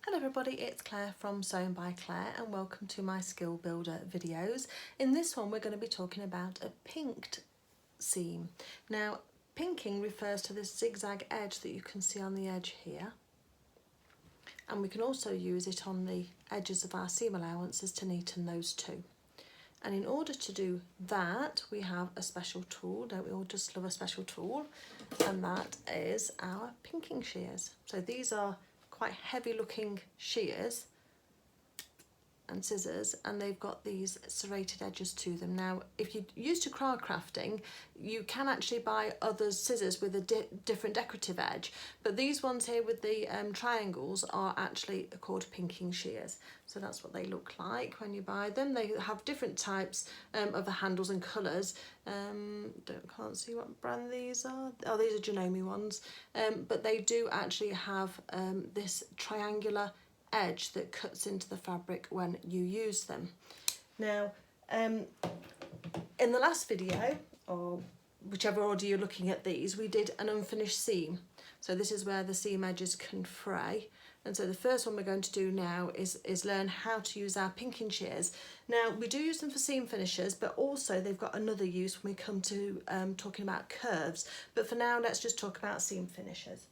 Hello everybody, it's Claire from Sewn by Claire and welcome to my Skill Builder videos. In this one we're going to be talking about a pinked seam. Now pinking refers to this zigzag edge that you can see on the edge here, and we can also use it on the edges of our seam allowances to neaten those too. And in order to do that we have a special tool. Don't we all just love a special tool? And that is our pinking shears. So these are quite heavy looking shears and scissors, and they've got these serrated edges to them. Now if you're used to craft crafting, you can actually buy other scissors with a different decorative edge, but these ones here with the triangles are actually called pinking shears. So that's what they look like when you buy them. They have different types of the handles and colours. Can't see what brand these are. Oh, these are Janome ones, but they do actually have this triangular edge that cuts into the fabric when you use them. Now in the last video, or whichever order you're looking at these, we did an unfinished seam. So this is where the seam edges can fray, and so the first one we're going to do now is learn how to use our pinking shears. Now we do use them for seam finishers, but also they've got another use when we come to talking about curves, but for now let's just talk about seam finishers.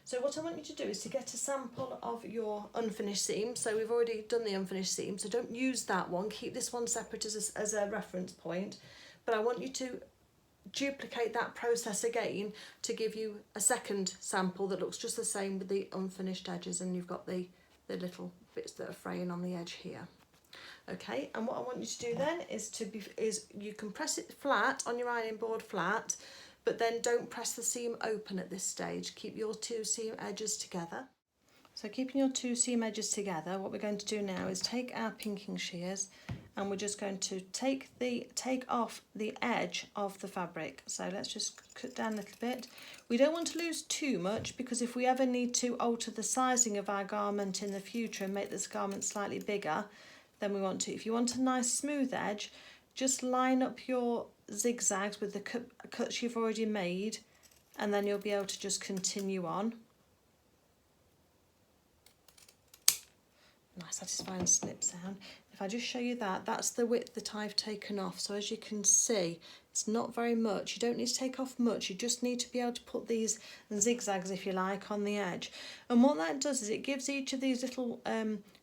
So what I want you to do is to get a sample of your unfinished seam. So we've already done the unfinished seam, so don't use that one. Keep this one separate as a reference point. But I want you to duplicate that process again to give you a second sample that looks just the same with the unfinished edges, and you've got the little bits that are fraying on the edge here. Okay, and what I want you to do then is you can press it flat on your ironing board flat, but then don't press the seam open at this stage. Keep your two seam edges together. So keeping your two seam edges together, what we're going to do now is take our pinking shears and we're just going to take off the edge of the fabric. So let's just cut down a little bit. We don't want to lose too much, because if we ever need to alter the sizing of our garment in the future and make this garment slightly bigger, then we want to. If you want a nice smooth edge, just line up your zigzags with the cuts you've already made, and then you'll be able to just continue on. Nice satisfying snip sound. If I just show you that, that's the width that I've taken off. So as you can see, it's not very much. You don't need to take off much. You just need to be able to put these zigzags, if you like, on the edge. And what that does is it gives each of these little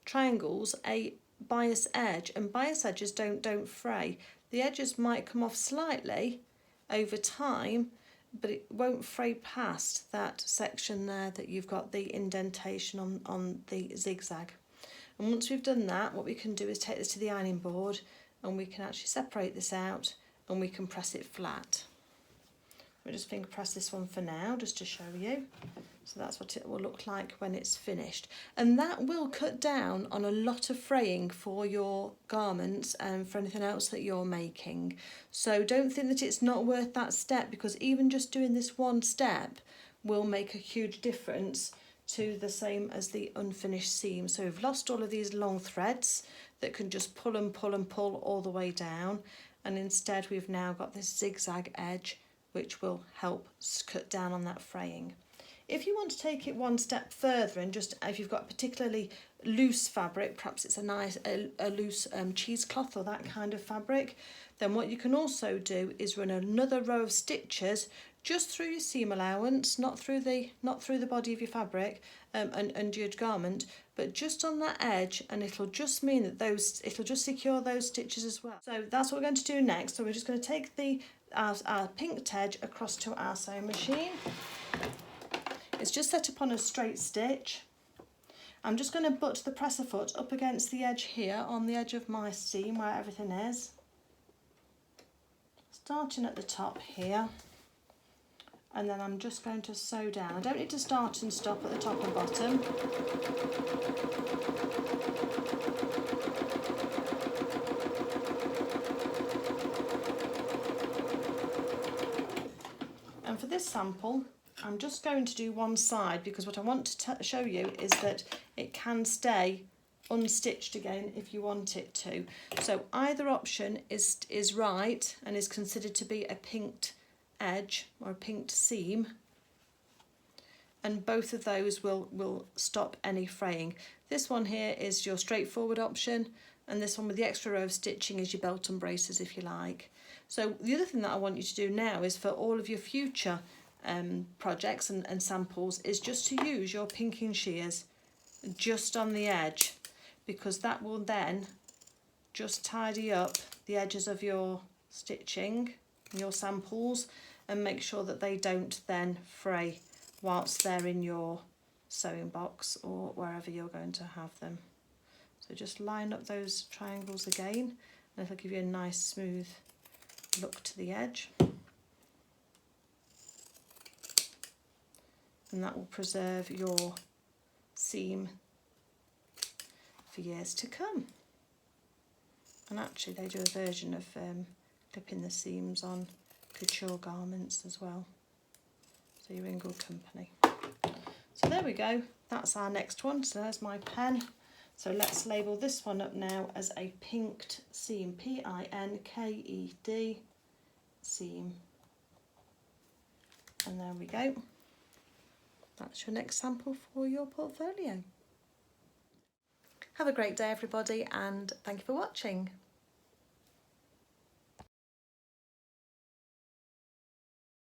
triangles a bias edge, and bias edges don't fray. The edges might come off slightly over time, but it won't fray past that section there that you've got the indentation on the zigzag. And once we've done that, what we can do is take this to the ironing board and we can actually separate this out and we can press it flat. We'll just finger press this one for now, just to show you. So that's what it will look like when it's finished. And that will cut down on a lot of fraying for your garments and for anything else that you're making. So don't think that it's not worth that step, because even just doing this one step will make a huge difference to the same as the unfinished seam. So we've lost all of these long threads that can just pull and pull and pull all the way down, and instead we've now got this zigzag edge which will help cut down on that fraying. If you want to take it one step further, and just if you've got particularly loose fabric, perhaps it's a loose cheesecloth or that kind of fabric, then what you can also do is run another row of stitches just through your seam allowance, not through the body of your fabric and your garment, but just on that edge, and it'll just mean that it'll just secure those stitches as well. So that's what we're going to do next. So we're just going to take our pinked edge across to our sewing machine. It's just set up on a straight stitch. I'm just going to butt the presser foot up against the edge here, on the edge of my seam where everything is, starting at the top here, and then I'm just going to sew down. I don't need to start and stop at the top and bottom. And for this sample, I'm just going to do one side, because what I want to show you is that it can stay unstitched again if you want it to. So either option is right and is considered to be a pinked edge or a pinked seam. and both of those will stop any fraying. This one here is your straightforward option, and this one with the extra row of stitching is your belt and braces, if you like. So the other thing that I want you to do now is for all of your future projects and samples is just to use your pinking shears just on the edge, because that will then just tidy up the edges of your stitching, your samples, and make sure that they don't then fray whilst they're in your sewing box or wherever you're going to have them. So just line up those triangles again, and it'll give you a nice smooth look to the edge. And that will preserve your seam for years to come. And actually they do a version of clipping the seams on couture garments as well. So you're in good company. So there we go, that's our next one. So there's my pen. So let's label this one up now as a pinked seam, P-I-N-K-E-D seam. And there we go. That's your next sample for your portfolio. Have a great day everybody, and thank you for watching.